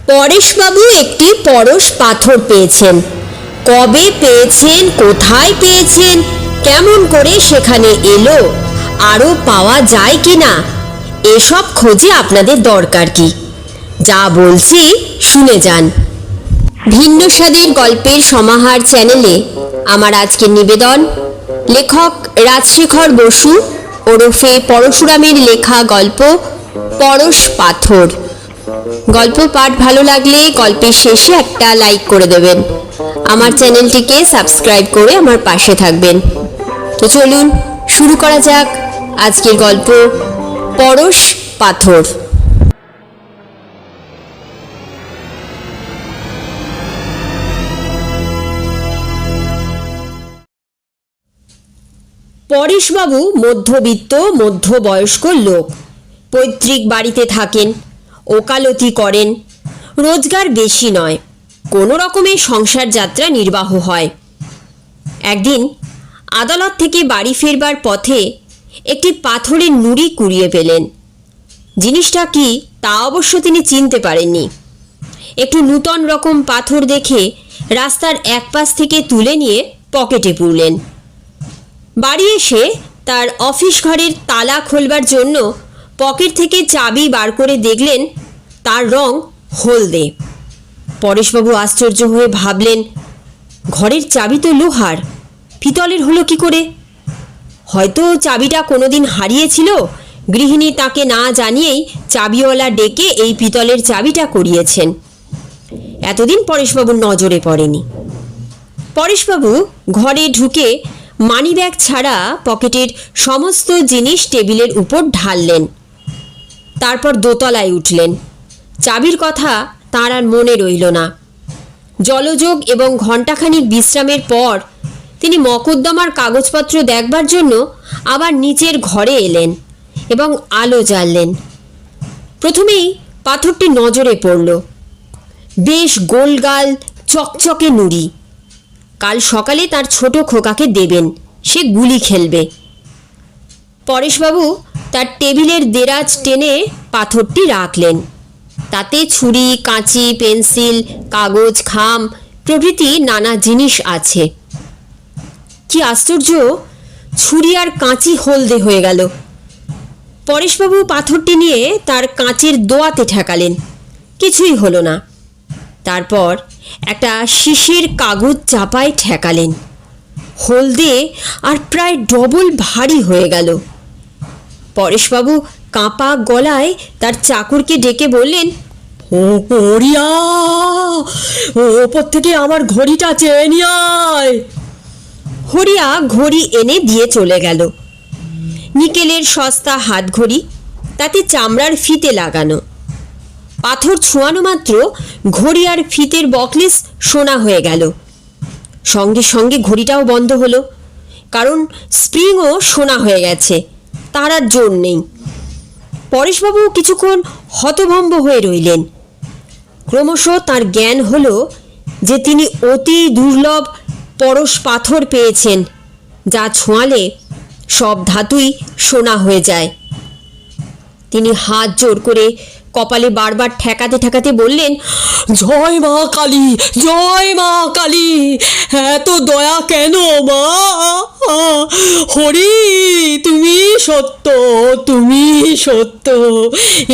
পরেশবাবু একটি পরশ পাথর পেয়েছেন। কবে পেয়েছেন, কোথায় পেয়েছেন, কেমন করে সেখানে এলো, আরও পাওয়া যায় কি না, এসব খোঁজে আপনাদের দরকার কি? যা বলছি শুনে যান। ভিন্ন স্বাদের গল্পের সমাহার চ্যানেলে আমার আজকের নিবেদন লেখক রাজশেখর বসু ওরফে পরশুরামের লেখা গল্প পরশ পাথর। গল্প পাঠ ভালো লাগলে গল্পের শেষে একটা লাইক করে দেবেন, আমার চ্যানেলটিকে সাবস্ক্রাইব করে আমার পাশে থাকবেন। তো চলুন শুরু করা যাক আজকের গল্প পরশ পাথর। পরেশবাবু মধ্যবিত্ত মধ্যবয়স্ক লোক, পৈতৃক বাড়িতে থাকেন, ওকালতি করেন, রোজগার বেশি নয়, কোনো রকমের সংসার যাত্রা নির্বাহ হয়। একদিন আদালত থেকে বাড়ি ফেরবার পথে একটি পাথরের নুড়ি কুড়িয়ে পেলেন। জিনিসটা কি তা অবশ্য তিনি চিনতে পারেননি। একটু নূতন রকম পাথর দেখে রাস্তার এক পাশ থেকে তুলে নিয়ে পকেটে পুরলেন। বাড়ি এসে তার অফিস ঘরের তালা খোলবার জন্য পকেট থেকে চাবি বার করে দেখলেন তার রং হলদে। পরেশবাবু আশ্চর্য হয়ে ভাবলেন, ঘরের চাবি তো লোহার, পিতলের হলো কি করে? হয়তো চাবিটা কোনোদিন হারিয়েছিল, গৃহিণী তাকে না জানিয়েই চাবিওয়ালা ডেকে এই পিতলের চাবিটা করিয়েছেন। এতদিন পরেশবাবুর নজরে পড়েনি। পরেশবাবু ঘরে ঢুকে মানিব্যাগ ছাড়া পকেটের সমস্ত জিনিস টেবিলের উপর ঢাললেন। তারপর দোতলায় উঠলেন। চাবির কথা তাঁর আর মনে রইল না। জলযোগ এবং ঘণ্টাখানিক বিশ্রামের পর তিনি মকদ্দমার কাগজপত্র দেখবার জন্য আবার নিচের ঘরে এলেন এবং আলো জ্বাললেন। প্রথমেই পাথরটি নজরে পড়ল। বেশ গোলগাল চকচকে নুড়ি। কাল সকালে তার ছোট খোকাকে দেবেন, সে গুলি খেলবে। পরেশবাবু তার টেবিলের দেরাজ টেনে পাথরটি রাখলেন। তাতে ছুরি, কাঁচি, পেন্সিল, কাগজ, খাম প্রভৃতি নানা জিনিস আছে। কি আশ্চর্য, ছুরি আর কাঁচি হলদে হয়ে গেল। পরেশবাবু পাথরটি নিয়ে তার কাঁচের দোয়াতে ঠেকালেন, কিছুই হলো না। তারপর একটা শিশির কাগজ চাপায় ঠেকালেন, হলদে আর প্রায় ডবল ভারী হয়ে গেল। পরেশবাবু কাঁপা গলায় তার চাকরকে ডেকে বললেন, ও পড়িয়া, ওপর থেকে আমার ঘড়িটা চেয়ে নিয়ে আয়। হরিয়া ঘড়ি এনে দিয়ে চলে গেল। নিকেলের সস্তা হাত ঘড়ি, তাতে চামড়ার ফিতে লাগানো। পাথর ছোঁয়ানো মাত্র ঘড়ি আর ফিতের বকলেস সোনা হয়ে গেল। সঙ্গে সঙ্গে ঘড়িটাও বন্ধ হলো, কারণ স্প্রিংও সোনা হয়ে গেছে, তার আর জোর নেই। পরেশবাবু কিছুক্ষণ হতভম্ব হয়ে রইলেন। ক্রমশ তার জ্ঞান হলো যে তিনি অতি দুর্লভ পরশ পাথর পেয়েছেন, যা ছোঁয়ালে সব ধাতুই সোনা হয়ে যায়। তিনি হাত জোর করে কপালে বারবার ঠেকাতে ঠেকাতে বললেন, জয় মা কালী, জয় মা কালী, এত দয়া কেন মা? হরি, তুমি সত্য, তুমি সত্য,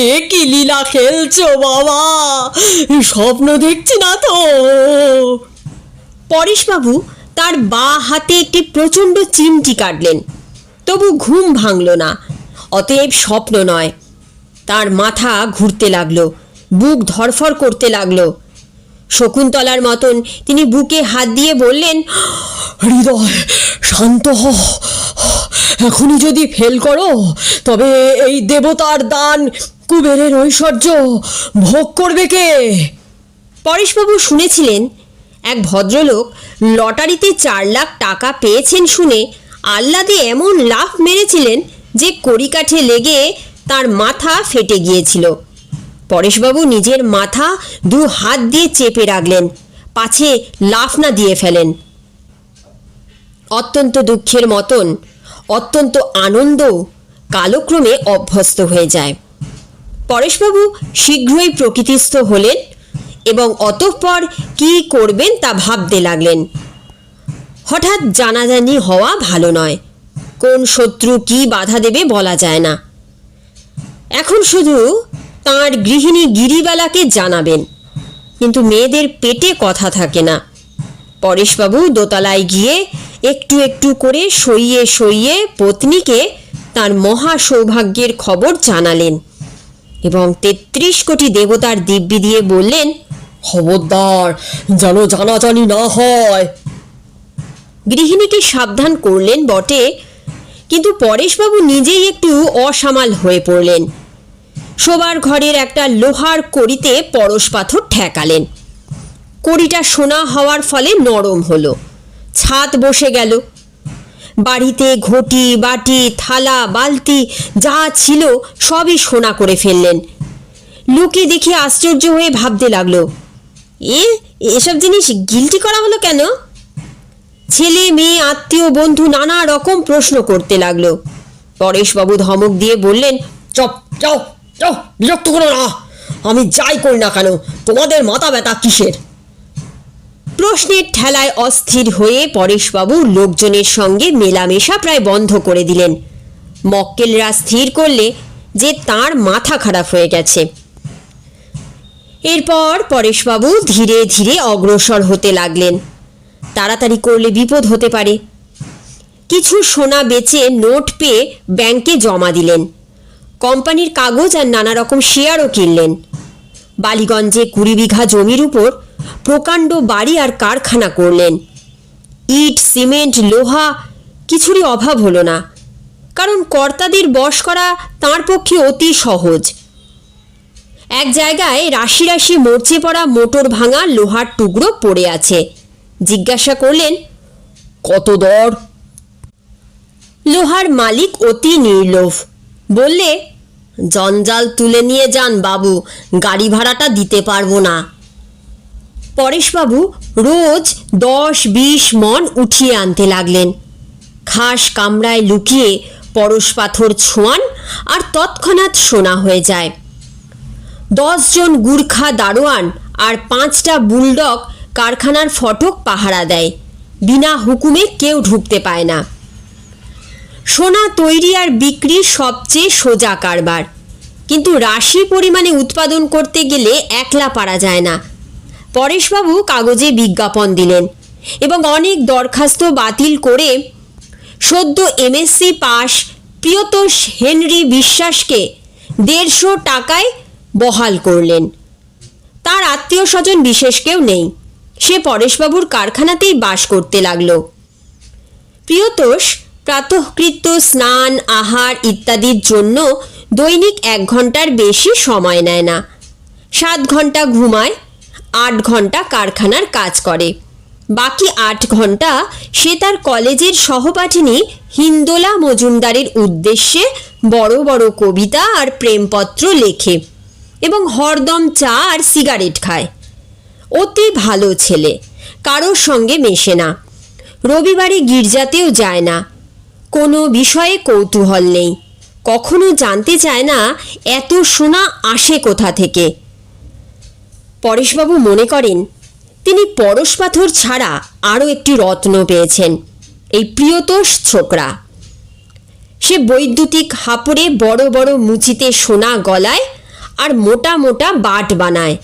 এ কি লীলা খেলছো বাবা, স্বপ্ন দেখছি না তো? পরেশবাবু তার বাঁ হাতে একটি প্রচণ্ড চিমটি কাটলেন, তবু ঘুম ভাঙল না। অতএব স্বপ্ন নয়। তার মাথা ঘুরতে লাগলো, বুক ধরফর করতে লাগলো। শকুন্তলার মতন তিনি বুকে হাত দিয়ে বললেন, হৃদয় শান্ত হ, এখনই যদি ফেল করো তবে এই দেবতার দান, কুবেরের ঐশ্বর্য ভোগ করবে কে? পরেশবাবু শুনেছিলেন এক ভদ্রলোক লটারিতে 4 লাখ টাকা পেয়েছেন শুনে আহ্লাদে এমন লাফ মেরেছিলেন যে কড়িকাঠে লেগে তার মাথা ফেটে গিয়েছিল। পরেশবাবু নিজের মাথা 2 হাত দিয়ে চেপে রাখলেন, পাছে লাফ না দিয়ে ফেলেন। অত্যন্ত দুঃখের মতন অত্যন্ত আনন্দ কালক্রমে অভ্যস্ত হয়ে যায়। পরেশবাবু শীঘ্রই প্রকৃতিস্থ হলেন, এবং অতঃপর কী করবেন তা ভাবতে লাগলেন। হঠাৎ জানাজানি হওয়া ভালো নয়, কোন শত্রু কী বাধা দেবে বলা যায় না। এখন শুধু তাঁর গৃহিণী গিরিবালাকে জানাবেন, কিন্তু মেয়েদের পেটে কথা থাকে না। পরেশবাবু দোতলায় গিয়ে একটু একটু করে সইয়ে সইয়ে পত্নীকে তার মহা সৌভাগ্যের খবর জানালেন এবং ৩৩ কোটি দেবতার দিব্যি দিয়ে বললেন, খবরদার যেন জানাজানি না হয়। গৃহিণীকে সাবধান করলেন বটে, কিন্তু পরেশবাবু নিজেই একটু অসামাল হয়ে পড়লেন। শোবার ঘরের একটা লোহার কড়িতে পরশ পাথর ঠেকালেন। কড়িটা সোনা হওয়ার ফলে নরম হলো, ছাদ বসে গেল। বাড়িতে ঘটি বাটি থালা বালতি যা ছিল সবই সোনা করে ফেললেন। লোকে দেখে আশ্চর্য হয়ে ভাবতে লাগলো, এসব জিনিস গিলটি করা হলো কেন? ছেলে মেয়ে আত্মীয় বন্ধু নানা রকম প্রশ্ন করতে লাগলো। পরেশবাবু ধমক দিয়ে বললেন, চপ যাও যাও, বিরক্ত করো না। আমি যাই করি না কেন, তোমাদের মাথা ব্যথা কিসের? প্রশ্নের ঠেলায় অস্থির হয়ে পরেশবাবু লোকজনের সঙ্গে মেলামেশা প্রায় বন্ধ করে দিলেন। মক্কেলরা স্থির করলে যে তার মাথা খারাপ হয়ে গেছে। এরপর পরেশবাবু ধীরে ধীরে অগ্রসর হতে লাগলেন। তাড়াতাড়ি করলে বিপদ হতে পারে। কিছু সোনা বেচে নোট পেয়ে ব্যাংকে জমা দিলেন। কোম্পানির কাগজ আর নানা রকম শেয়ারও কিনলেন। বালিগঞ্জে 20 বিঘা জমির উপর প্রকাণ্ড বাড়ি আর কারখানা করলেন। ইট সিমেন্ট লোহা কিছুরই অভাব হলো না, কারণ কর্তাদের বশ করা তাঁর পক্ষে অতি সহজ। এক জায়গায় রাশি রাশি মরচে পড়া মোটর ভাঙা লোহার টুকরো পড়ে আছে। জিজ্ঞাসা করলেন, কত দর? লোহার মালিক অতি নির্লোভ বললে, জঞ্জাল তুলে নিয়ে যান বাবু, গাড়ি ভাড়াটা দিতে পারবো না। পরেশবাবু রোজ 10-20 মণ উঠিয়ে আনতে লাগলেন। খাস কামরায় লুকিয়ে পরশ পাথর ছোঁয়ান আর তৎক্ষণাৎ সোনা হয়ে যায়। 10 জন গুর্খা দারোয়ান আর 5টা বুলডগ কারখানার ফটক পাহারা দেয়। বিনা হুকুমে কেউ ঢুকতে পায় না। সোনা তৈরি আর বিক্রি সবচেয়ে সোজা কারবার, কিন্তু রাশি পরিমাণে উৎপাদন করতে গেলে একলা পারা যায় না। পরেশবাবু কাগজে বিজ্ঞাপন দিলেন এবং অনেক দরখাস্ত বাতিল করে সদ্য এমএসসি পাস প্রিয়তোষ হেনরি বিশ্বাসকে 150 টাকায় বহাল করলেন। তার আত্মীয় স্বজন বিশেষ কেউ নেই, সে পরেশবাবুর কারখানাতেই বাস করতে লাগলো। প্রিয়তোষ প্রাতঃকৃত্য স্নান আহার ইত্যাদির জন্য দৈনিক 1 ঘন্টার বেশি সময় নেয় না। 7 ঘন্টা ঘুমায়, 8 ঘন্টা কারখানার কাজ করে। বাকি 8 ঘন্টা সে তার কলেজের সহপাঠিনী হিন্দোলা মজুমদারের উদ্দেশ্যে বড় বড় কবিতা আর প্রেমপত্র লেখে এবং হরদম চা আর সিগারেট খায়। অতি ভালো ছেলে, কারোর সঙ্গে মেশে না, রবিবারে গির্জাতেও যায় না, কোনো বিষয়ে কৌতূহল নেই, কখনো জানতে চায় না এত সোনা আসে কোথা থেকে। পরেশবাবু মনে করেন তিনি পরশ পাথর ছাড়া আরও একটি রত্ন পেয়েছেন, এই প্রিয়তোষ ছোকরা। সে বৈদ্যুতিক হাপড়ে বড় বড় মুচিতে সোনা গলায় আর মোটা মোটা বাট বানায়।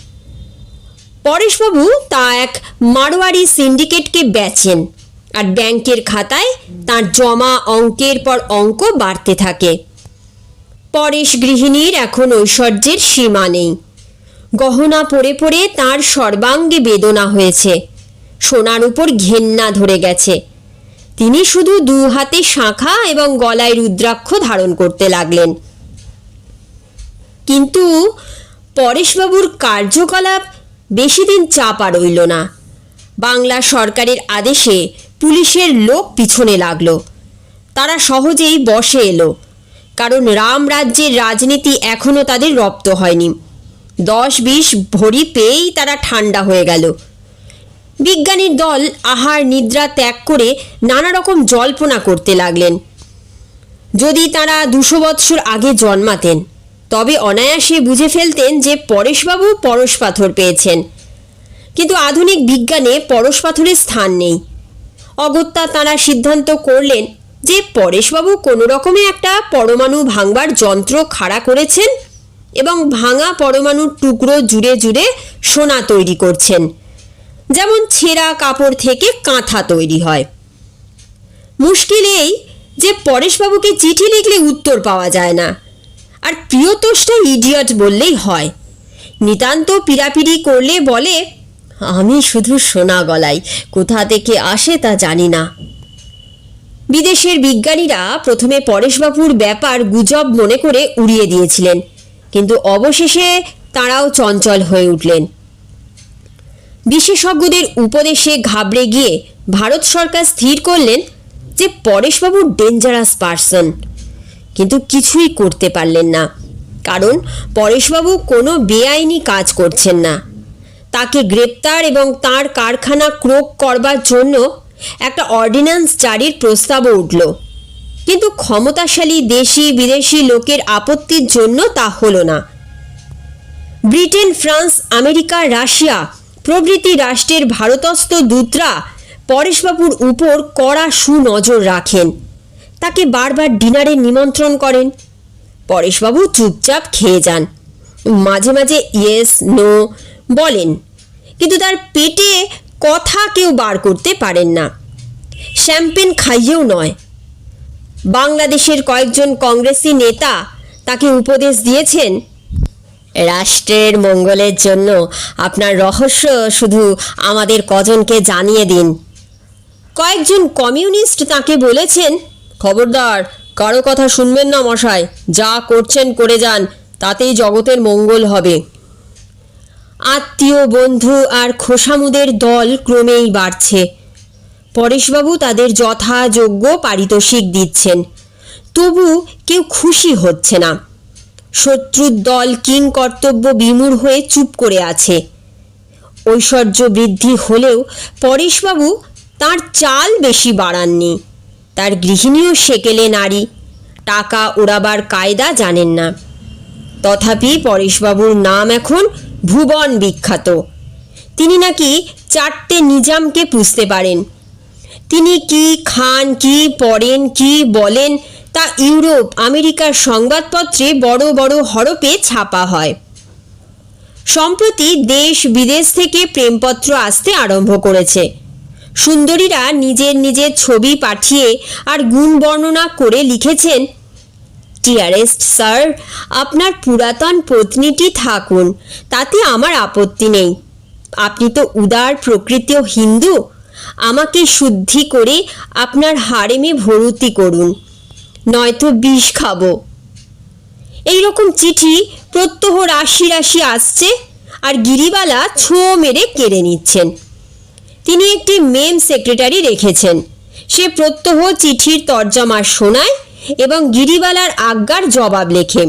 পরেশবাবু তা এক মারোয়ারি সিন্ডিকেটকে বেচেন আর ব্যাংকের খাতায় তার জমা অঙ্কের পর অঙ্ক বাড়তে থাকে। পরেশ গৃহিণীর এখন ঐশ্বর্যের সীমা নেই। গহনা পরে পরে তার সর্বাঙ্গে বেদনা হয়েছে, সোনার উপর ঘেন্না ধরে গেছে। তিনি শুধু 2 হাতে শাঁখা এবং গলায় রুদ্রাক্ষ ধারণ করতে লাগলেন। কিন্তু পরেশবাবুর কার্যকলাপ বেশি দিন চাপা রইল না। বাংলা সরকারের আদেশে পুলিশের লোক পিছনে লাগলো। তারা সহজেই বশে এলো, কারণ রামরাজ্যের রাজনীতি এখনও তাদের রপ্ত হয়নি। 10-20 ভরি পেয়েই তারা ঠান্ডা হয়ে গেল। বিজ্ঞানীর দল আহার নিদ্রা ত্যাগ করে নানা রকম জল্পনা করতে লাগলেন। যদি তারা 200 বৎসর আগে জন্মাতেন, তবে অনায়াসে বুঝে ফেলতেন যে পরেশবাবু পরশ পাথর পেয়েছেন, কিন্তু আধুনিক বিজ্ঞানে পরশ পাথরের স্থান নেই। অগত্যা তাঁরা সিদ্ধান্ত করলেন যে পরেশবাবু কোনো রকমে একটা পরমাণু ভাঙবার যন্ত্র খাড়া করেছেন এবং ভাঙা পরমাণুর টুকরো জুড়ে জুড়ে সোনা তৈরি করছেন, যেমন ছেঁড়া কাপড় থেকে কাঁথা তৈরি হয়। মুশকিল এই যে পরেশবাবুকে চিঠি লিখলে উত্তর পাওয়া যায় না, আর প্রিয়তোষটা ইডিয়ট বললেই হয়। নিতান্ত পিড়াপিড়ি করলে বলে, আমি শুধু সোনা গলাই, কোথা থেকে আসে তা জানি না। বিদেশের বিজ্ঞানীরা প্রথমে পরেশবাবুর ব্যাপার গুজব মনে করে উড়িয়ে দিয়েছিলেন, কিন্তু অবশেষে তাঁরাও চঞ্চল হয়ে উঠলেন। বিশেষজ্ঞদের উপদেশে ঘাবড়ে গিয়ে ভারত সরকার স্থির করলেন যে পরেশবাবু ডেঞ্জারাস পারসন, কিন্তু কিছুই করতে পারলেন না, কারণ পরেশবাবু কোনো বেআইনি কাজ করছেন না। তাকে গ্রেপ্তার এবং তার কারখানা ক্রোক করবার জন্য একটা অর্ডিন্যান্স জারির প্রস্তাবও উঠল, কিন্তু ক্ষমতাশালী দেশি বিদেশি লোকের আপত্তির জন্য তা হলো না। ব্রিটেন, ফ্রান্স, আমেরিকা, রাশিয়া প্রভৃতি রাষ্ট্রের ভারতস্থ দূতরা পরেশবাবুর উপর কড়া সুনজর রাখেন, তাকে বারবার ডিনারে নিমন্ত্রণ করেন। পরেশবাবু চুপচাপ খেয়ে যান, মাঝে মাঝে ইয়েস নো বলেন, কিন্তু তার পেটে কথা কেউ বার করতে পারেন না। শ্যাম্পেন খাইয়েও নয়। বাংলাদেশের কয়েকজন কংগ্রেসি নেতা তাকে উপদেশ দিয়েছেন, রাষ্ট্রের মঙ্গলের জন্য আপনার রহস্য শুধু আমাদের কজনকে জানিয়ে দিন। কয়েকজন কমিউনিস্ট তাকে বলেছেন, খবরদার কারো কথা শুনবেন না মশাই, যা করছেন করে যান, তাতেই জগতের মঙ্গল হবে। আত্মীয়, বন্ধু আর খোসামুদের দল ক্রমেই বাড়ছে। পরেশবাবু তাদের যথাযোগ্য পারিতোষিক দিচ্ছেন, তবু কেউ খুশি হচ্ছে না। শত্রুর দল কিংকর্তব্য বিমূঢ় হয়ে চুপ করে আছে। ঐশ্বর্য বৃদ্ধি হলেও পরেশবাবু তার চাল বেশি বাড়াননি। তার গৃহিণীও সেকেলে নারী, টাকা ওড়াবার কায়দা জানেন না। তথাপি পরেশবাবুর নাম এখন ভুবন বিখ্যাত। তিনি নাকি 4টে নিজামকে পুষতে পারেন। তিনি কি খান, কি পড়েন, কি বলেন তা ইউরোপ, আমেরিকার সংবাদপত্রে বড় বড় হরপে ছাপা হয়। সম্প্রতি দেশ বিদেশ থেকে প্রেমপত্র আসতে আরম্ভ করেছে। সুন্দরীরা নিজের নিজের ছবি পাঠিয়ে আর গুণ বর্ণনা করে লিখেছেন, ডিয়ারেস্ট স্যার, আপনার পুরাতন পত্নীটি থাকুন, তাতে আমার আপত্তি নেই। আপনি তো উদার প্রকৃতিও হিন্দু, আমাকে শুদ্ধি করে আপনার হারেমে ভর্তি করুন, নয়তো বিষ খাবো। এইরকম চিঠি প্রত্যহ রাশি রাশি আসছে, আর গিরিবালা ছো মেরে কেড়ে নিচ্ছেন। তিনি একটি মেম সেক্রেটারি রেখেছেন, সে প্রত্যহ চিঠির তর্জমা শোনায় এবং গিরিবালার আজ্ঞার জবাব লেখে।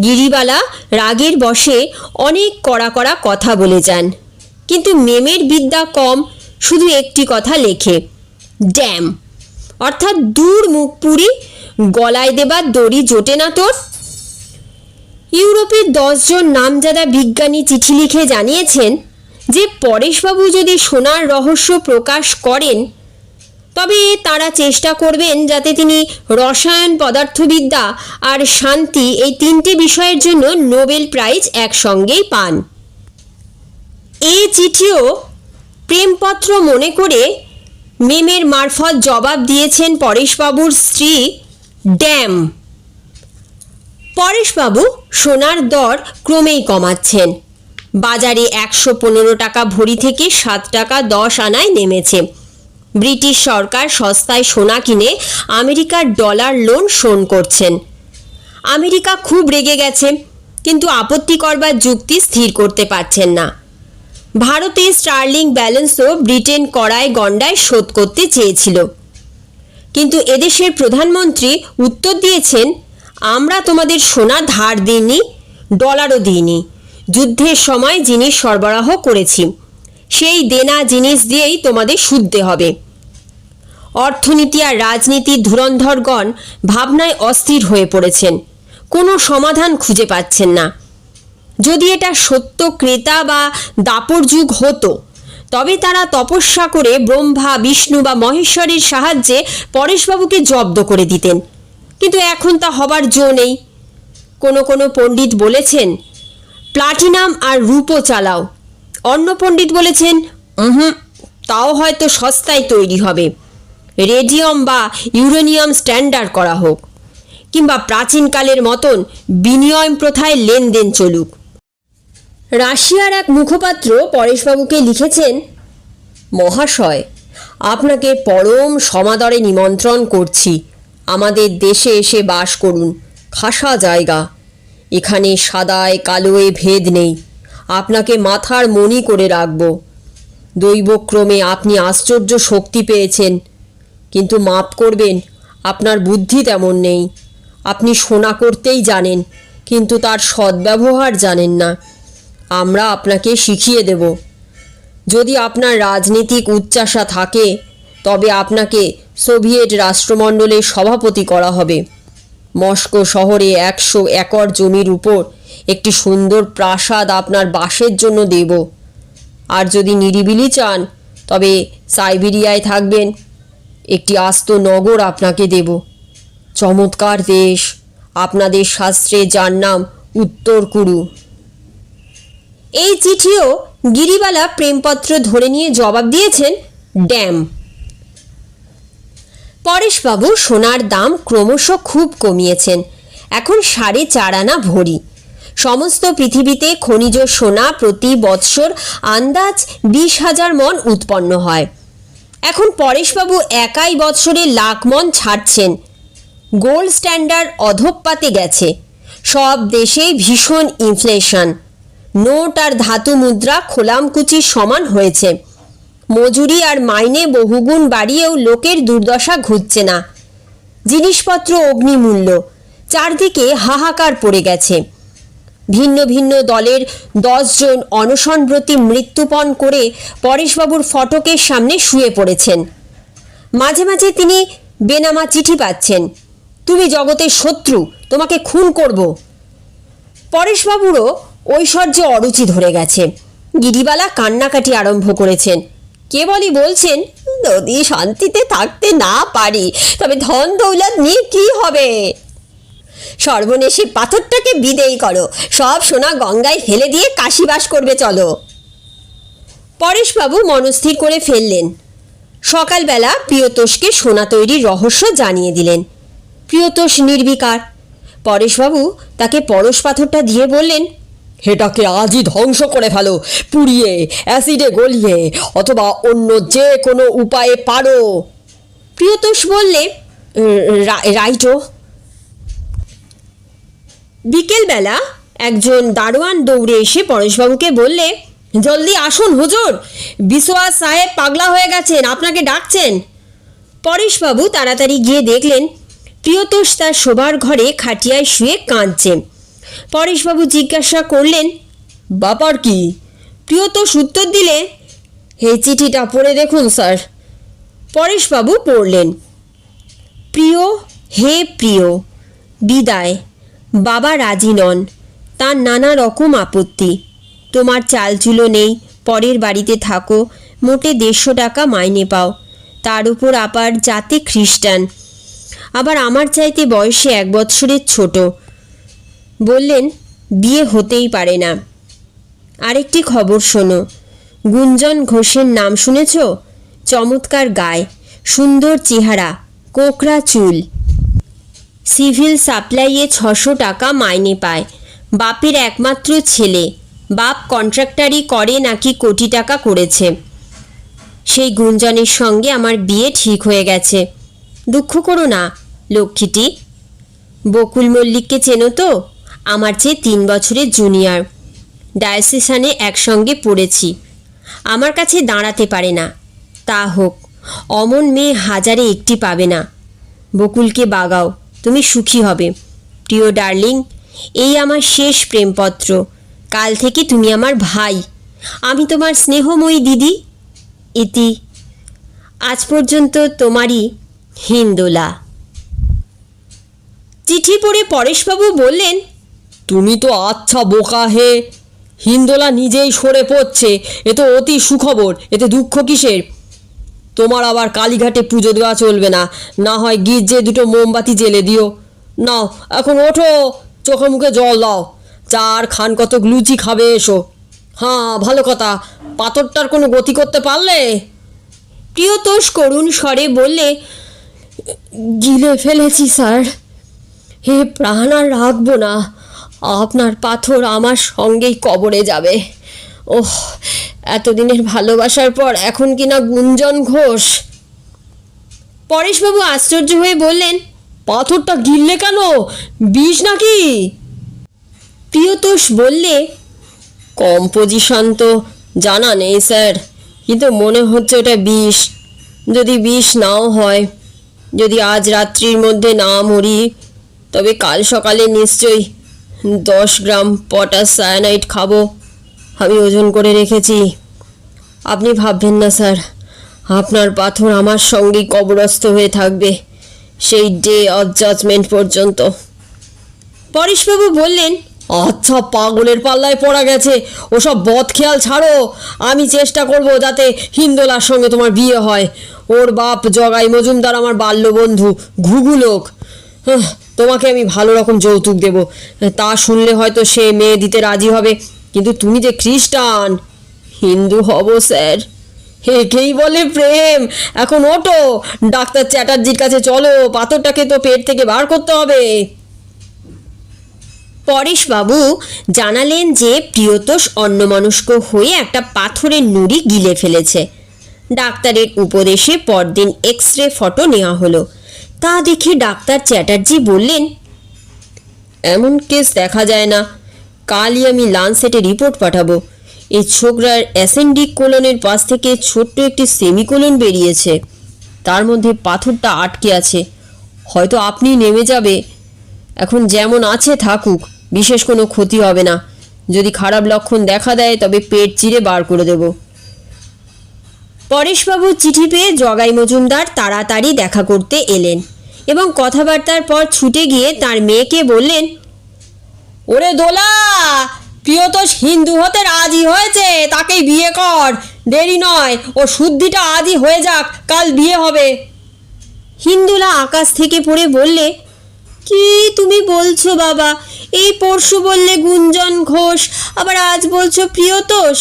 গিরিবালা রাগের বশে অনেক কড়া কড়া কথা বলে যান, কিন্তু মেমের বিদ্যা কম, শুধু একটি কথা লেখে, ড্যাম, অর্থাৎ দূর মুখ পুরি, গলায় দেবার দড়ি জোটে না তোর। ইউরোপের 10 জন নামজাদা বিজ্ঞানী চিঠি লিখে জানিয়েছেন যে পরেশবাবু যদি সোনার রহস্য প্রকাশ করেন, তবে তারা চেষ্টা করবেন যাতে তিনি রসায়ন, পদার্থবিদ্যা আর শান্তি এই 3টে বিষয়ের জন্য নোবেল প্রাইজ একসঙ্গেই পান। এই চিঠিও প্রেমপত্র মনে করে মেমের মারফত জবাব দিয়েছেন পরেশবাবুর স্ত্রী, ড্যাম। পরেশবাবু সোনার দর ক্রমেই কমাচ্ছেন। বাজারে 115 টাকা ভরি থেকে 7 টাকা 10 আনায় নেমেছে। ব্রিটিশ সরকার সস্তায় সোনা কিনে আমেরিকার ডলার লোন শোধ করছেন। আমেরিকা খুব রেগে গেছে, কিন্তু আপত্তি করবার যুক্তি স্থির করতে পারছেন না। ভারতে স্টার্লিং ব্যালেন্সও ব্রিটেন কড়ায় গণ্ডায় শোধ করতে চেয়েছিল, কিন্তু এদেশের প্রধানমন্ত্রী উত্তর দিয়েছেন, আমরা তোমাদের সোনা ধার দিইনি, ডলারও দিইনি, যুদ্ধের সময় জিনিস সরবরাহ করেছি, সেই দেনা জিনিস দিয়েই তোমাদের শুধতে হবে। অর্থনীতি আর রাজনীতির ধুরন্ধরগণ ভাবনায় অস্থির হয়ে পড়েছেন, কোনো সমাধান খুঁজে পাচ্ছেন না। যদি এটা সত্য ক্রেতা বা দাপর যুগ হতো, তবে তারা তপস্যা করে ব্রহ্মা, বিষ্ণু বা মহেশ্বরের সাহায্যে পরেশবাবুকে জব্দ করে দিতেন। কিন্তু এখন তা হবার জো নেই। কোনো কোনো পণ্ডিত বলেছেন প্লাটিনাম আর রূপো চালাও। অন্য পণ্ডিত বলেছেন তাও হয়তো সস্তায় তৈরি হবে। রেডিয়াম বা ইউরেনিয়াম স্ট্যান্ডার্ড করা হোক, কিংবা প্রাচীনকালের মতন বিনিময় প্রথায় লেনদেন চলুক। রাশিয়ার এক মুখপাত্র পরেশবাবুকে লিখেছেন, মহাশয়, আপনাকে পরম সমাদরে নিমন্ত্রণ করছি। আমাদের দেশে এসে বাস করুন। খাসা জায়গা, এখানে সাদায় কালোয় ভেদ নেই। আপনাকে মাথার মণি করে রাখব। দৈবক্রমে আপনি আশ্চর্য শক্তি পেয়েছেন, কিন্তু মাপ করবেন, আপনার বুদ্ধি তেমন নেই। আপনি সোনা করতেই জানেন, কিন্তু তার সদ্ব্যবহার জানেন না। আমরা আপনাকে শিখিয়ে দেব। যদি আপনার রাজনীতিক উচ্চাশা থাকে, তবে আপনাকে সোভিয়েট রাষ্ট্রমণ্ডলের সভাপতি করা হবে। মস্কো শহরে 100 একর জমির উপর একটি সুন্দর প্রাসাদ আপনার বাসের জন্য দেব। আর যদি নিরিবিলি চান, তবে সাইবেরিয়ায় থাকবেন। একটি আস্ত নগর আপনাকে দেব। চমৎকার দেশ, আপনাদের শাস্ত্রে যার নাম উত্তর কুরু। এই চিঠিও গিরিবালা প্রেমপত্র ধরে নিয়ে জবাব দিয়েছেন, ড্যাম। পরেশবাবু সোনার দাম ক্রমশ খুব কমিয়েছেন। এখন 4.5 আনা ভরি। সমস্ত পৃথিবীতে খনিজ সোনা প্রতি বৎসর আন্দাজ 20,000 মণ উৎপন্ন হয়। এখন পরেশবাবু একাই বৎসরে লাখ মণ ছাড়ছেন। গোল্ড স্ট্যান্ডার্ড অধঃপাতে গেছে। সব দেশেই ভীষণ ইনফ্লেশন। নোট আর ধাতু মুদ্রা খোলামকুচির সমান হয়েছে। মজুরি আর মাইনে বহুগুণ বাড়িয়েও লোকের দুর্দশা ঘুচছে না। জিনিসপত্র অগ্নিমূল্য। চারদিকে হাহাকার পড়ে গেছে। ভিন্ন ভিন্ন দলের 10 জন অনশনব্রতী মৃত্যুপণ করে পরেশবাবুর ফটকের সামনে শুয়ে পড়েছেন। মাঝে মাঝে তিনি বেনামা চিঠি পাচ্ছেন, তুমি জগতের শত্রু, তোমাকে খুন করব। পরেশবাবুরও ঐশ্বর্যে অরুচি ধরে গেছে। গিরিবালা কান্নাকাটি আরম্ভ করেছেন। কেবলই বলছেন, যদি শান্তিতে থাকতে না পারি, তবে ধন দৌলত নিয়ে কি হবে? সর্বনেশে পাথরটাকে বিদেয় করো। সব সোনা গঙ্গায় ফেলে দিয়ে কাশিবাস করবে চলো। পরেশবাবু মনস্থির করে ফেললেন। সকালবেলা প্রিয়তোষকে সোনা তৈরির রহস্য জানিয়ে দিলেন। প্রিয়তোষ নির্বিকার। পরেশবাবু তাকে পরশ পাথরটা দিয়ে বললেন, এটাকে আজই ধ্বংস করে ফেলো, পুড়িয়ে অ্যাসিডে গলিয়ে, অথবা অন্য যে কোনো উপায়ে পারো। প্রিয়তোষ বললে, রাইটো। বিকেলবেলা একজন দারোয়ান দৌড়ে এসে পরেশবাবুকে বললে, জলদি আসুন হুজুর, বিশোয়াস সাহেব পাগলা হয়ে গেছেন, আপনাকে ডাকছেন। পরেশবাবু তাড়াতাড়ি গিয়ে দেখলেন প্রিয়তোষ তার শোবার ঘরে খাটিয়ায় শুয়ে কাঁদছে। পরেশবাবু জিজ্ঞাসা করলেন, ব্যাপার কি? প্রিয়তোষ উত্তর দিলে, এই চিঠিটা পড়ে দেখুন স্যার। পরেশবাবু পড়লেন, প্রিয়, হে প্রিয়, বিদায়। বাবা রাজি নন, তার নানা রকম আপত্তি। তোমার চালচুলো নেই, পরের বাড়িতে থাকো, মোটে 150 টাকা মাইনে পাও, তার উপর আবার জাতে খ্রিস্টান, আবার আমার চাইতে বয়সে 1 বৎসরের ছোট। বললেন, বিয়ে হতেই পারে না। আরেকটি খবর শোনো, গুঞ্জন ঘোষের নাম শুনেছ? চমৎকার গায়ে, সুন্দর চেহারা, কোকড়া চুল, সিভিল সাপ্লাইয়ে 600 টাকা মাইনে পায়। বাপের একমাত্র ছেলে। বাপ কন্ট্রাক্টারি করে, নাকি কোটি টাকা করেছে। সেই গুঞ্জনের সঙ্গে আমার বিয়ে ঠিক হয়ে গেছে। দুঃখ করো না লক্ষ্মীটি। বকুল মল্লিককে চেনো তো? আমার চেয়ে 3 বছরের জুনিয়র। ডায়োসিসানে একসঙ্গে পড়েছি। আমার কাছে দাঁড়াতে পারে না। তা হোক, অমন মেয়ে 1000-এ 1টি পাবে না। বকুলকে বাগাও, তুমি সুখী হবে। প্রিয় ডার্লিং, এই আমার শেষ প্রেমপত্র। কাল থেকে তুমি আমার ভাই, আমি তোমার স্নেহময়ী দিদি। ইতি। আজ পর্যন্ত তোমারই হিন্দোলা। চিঠি পড়ে পরেশবাবু বললেন, তুমি তো আচ্ছা বোকা হে। হিন্দোলা নিজেই সরে পড়ছে, এ তো অতি সুখবর, এতে দুঃখ কিসের? তোমার আবার কালীঘাটে পুজো দেওয়া চলবে না, না হয় গির্জে দুটো মোমবাতি জ্বেলে দিও। নাও এখন ওঠো, চোখে মুখে জল দাও, চার খান কতক লুচি খাবে এসো। হ্যাঁ ভালো কথা, পাথরটার কোনো গতি করতে পারলে? প্রিয়তোষ করুণ স্বরে বললে, গিলে ফেলেছি স্যার, হে প্রাণ আর রাখবো না, আপনার পাথর আমার সঙ্গেই কবরে যাবে। ওহ, এতদিনের ভালোবাসার পর এখন কিনা গুঞ্জন ঘোষ। পরেশবাবু আশ্চর্য হয়ে বললেন, পাথরটা গিললে কেন? বিষ নাকি? প্রিয়তোষ বললে, কম্পোজিশন তো জানা নেই স্যার, কিন্তু মনে হচ্ছে ওটা বিষ। যদি বিষ নাও হয়, যদি আজ রাত্রির মধ্যে না মরি, তবে কাল সকালে নিশ্চয়ই 10 গ্রাম পটাশ সায়ানাইড খাবো। আমি ওজন করে রেখেছি। আপনি ভাববেন না স্যার, আপনার পাথর আমার সঙ্গেই কবরস্থ হয়ে থাকবে সেই ডে অফ জাজমেন্ট পর্যন্ত। পরেশবাবু বললেন, আচ্ছা, পাগলের পাল্লায় পড়া গেছে, ওসব বদ খেয়াল ছাড়ো। আমি চেষ্টা করব যাতে হিন্দোলার সঙ্গে তোমার বিয়ে হয়। ওর বাপ জগাই মজুমদার আমার বাল্যবন্ধু, ঘুঘু লোক। তোমাকে আমি ভালো রকম যৌতুক দেব, তা শুনলে হয়তো সে মেয়ে দিতে রাজি হবে। কিন্তু তুমি যে খ্রিস্টান, হিন্দু হব স্যার, একেই বলে প্রেম। এখন ওঠো, ডাক্তার চ্যাটার্জির কাছে চলো, পাথরটাকে তো পেট থেকে বার করতে হবে। পরেশবাবু জানালেন যে প্রিয়তোষ অন্যমনস্ক হয়ে একটা পাথরের নুড়ি গিলে ফেলেছে। ডাক্তারের উপদেশে পরদিন এক্স রে ফটো নেওয়া হলো। তা দেখে ডাক্তার চ্যাটার্জি বললেন, এমন কেস দেখা যায় না, কালই আমি লানসেটে রিপোর্ট পাঠাবো। এই ছোকরার অ্যাসেন্ডিক কোলনের পাশ থেকে ছোট্ট একটি সেমিকোলন বেরিয়েছে, তার মধ্যে পাথরটা আটকে আছে। হয়তো আপনি নেমে যাবে। এখন যেমন আছে থাকুক, বিশেষ কোনো ক্ষতি হবে না। যদি খারাপ লক্ষণ দেখা দেয় তবে পেট চিরে বার করে দেব। পরেশবাবুর চিঠি পেয়ে জগাই মজুমদার তাড়াতাড়ি দেখা করতে এলেন এবং কথাবার্তার পর ছুটে গিয়ে তার মেয়েকে বললেন, ওরে দোলা, প্রিয়তোষ হিন্দু হতে রাজি হয়েছে, তাকেই বিয়ে কর। দেরি নয়, ও শুদ্ধিটা আজই হয়ে যাক, কাল বিয়ে হবে। হিন্দুলা আকাশ থেকে পড়ে বললে, কি তুমি বলছো বাবা? এই পরশু বললে গুঞ্জন ঘোষ, আবার আজ বলছো প্রিয়তোষ।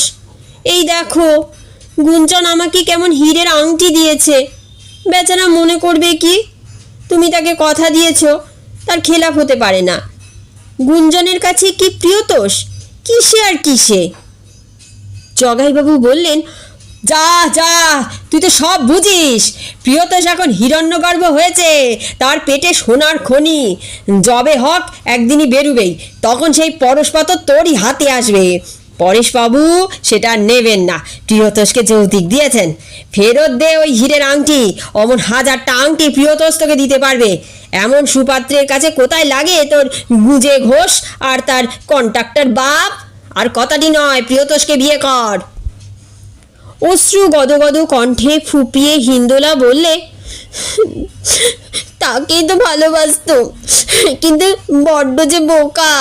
এই দেখো, গুঞ্জন আমাকে কেমন হীরের আংটি দিয়েছে। বেচারা মনে করবে কি? তুমি তাকে কথা দিয়েছো, তার খেলাপ হতে পারে না। গুঞ্জনের কাছে কি প্রিয়তোষ? কিসে আর কিসে? জগাইবাবু বললেন, যা যা, তুই তো সব বুঝিস। প্রিয়তোষ এখন হিরণ্যগর্ভ হয়েছে, তার পেটে সোনার খনি। জবে হক একদিনই বেরুবেই, তখন সেই পরশপাথর তোরই হাতে আসবে। পরেশবাবু সেটা নেবেন না, প্রিয়তোষকে যৌতুক দিয়েছেন। ফেরত দে ওই হীরের আংটি, অমন 1000টা আংটি প্রিয়তোষ তোকে দিতে পারবে। এমন সুপাত্রের কাছে কোথায় লাগে তোর গুজে ঘোষ আর তার কন্ট্রাক্টর বাপ? আর কথাটি নয়, প্রিয়তোষকে বিয়ে কর। অশ্রু গদগদ কণ্ঠে ফুপিয়ে হিন্দোলা বললে, তাকেই তো ভালোবাসতো, কিন্তু বড্ড যে বোকা।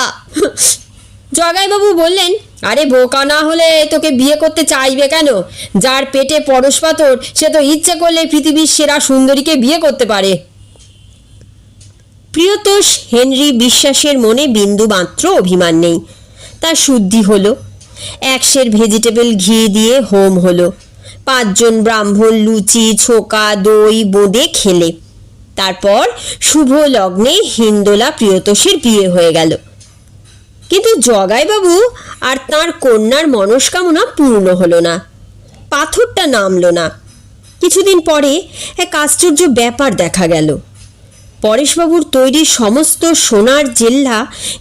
জগাইবাবু বললেন, আরে বোকা না হলে তোকে বিয়ে করতে চাইবে কেন? যার পেটে পরশ পাথর, সে তো ইচ্ছে করলে পৃথিবীর সেরা সুন্দরীকে বিয়ে করতে পারে। প্রিয়তোষ হেনরি বিশ্বাসের মনে বিন্দু মাত্র অভিমান নেই। তার শুদ্ধি হলো। 1 সের ভেজিটেবল ঘি দিয়ে হোম হলো। 5 জন ব্রাহ্মণ লুচি ছোকা দই বোঁদে খেলে। তারপর শুভ লগ্নে হিন্দোলা প্রিয়তোষের বিয়ে হয়ে গেল। কিন্তু জগাইবাবু আর তাঁর কন্যার মনস্কামনা পূর্ণ হলো না। পাথরটা নামলো না। কিছুদিন পরে এক আশ্চর্য ব্যাপার দেখা গেল। পরেশবাবুর তৈরি সমস্ত সোনার জেল্লা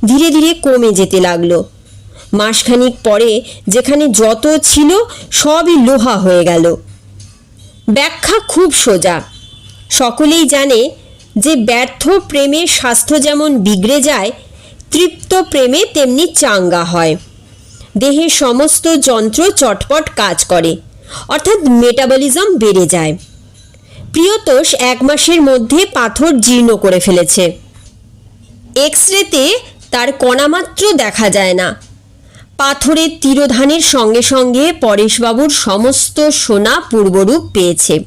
ধীরে ধীরে কমে যেতে লাগলো। মাসখানিক পরে যেখানে যত ছিল সবই লোহা হয়ে গেল। ব্যাখ্যা খুব সোজা। সকলেই জানে যে ব্যর্থ প্রেমে স্বাস্থ্য যেমন বিগড়ে যায়, তৃপ্ত প্রেমে তেমনি চাঙ্গা হয়। দেহের সমস্ত যন্ত্র চটপট কাজ করে, অর্থাৎ মেটাবলিজম বেড়ে যায়। প্রিয়তোষ 1 মাসের মধ্যে পাথর জীর্ণ করে ফেলেছে। এক্স রেতে তার কণামাত্র দেখা যায় না। পাথরের তিরোধানের সঙ্গে সঙ্গে পরেশবাবুর সমস্ত সোনা পূর্বরূপ পেয়েছে।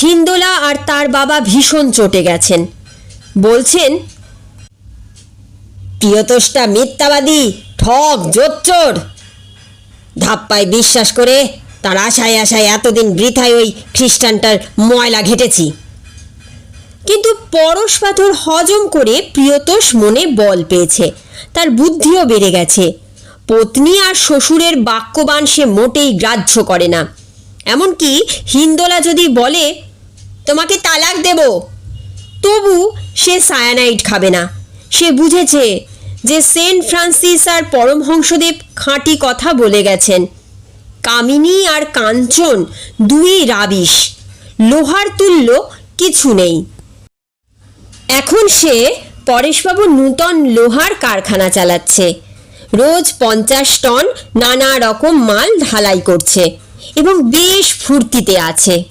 হিন্দোলা আর তার বাবা ভীষণ চটে গেছেন। বলছেন, প্রিয়তোষটা মিথ্যাবাদী, ঠক, জোচ্চোর। ধাপ্পায় বিশ্বাস করে তার আশায় আশায় এতদিন বৃথায় ওই খ্রিস্টানটার ময়লা ঘেটেছি। কিন্তু পরশ পাথর হজম করে প্রিয়তোষ মনে বল পেয়েছে, তার বুদ্ধিও বেড়ে গেছে। পত্নী আর শ্বশুরের বাক্যবাণ সে মোটেই গ্রাহ্য করে না। এমনকি হিন্দোলা যদি বলে তোমাকে তালাক দেব, তবু সে সায়ানাইড খাবে না। সে বুঝেছে যে সেন্ট ফ্রান্সিস আর পরমহংসদেব খাঁটি কথা বলে গেছেন। কামিনী আর কাঞ্চন দুই রাবিশ, লোহার তুল্য কিছু নেই। এখন সে পরেশবাবুর নূতন লোহার কারখানা চালাচ্ছে, রোজ 50 টন নানা রকম মাল ঢালাই করছে এবং বেশ ফুর্তিতে আছে।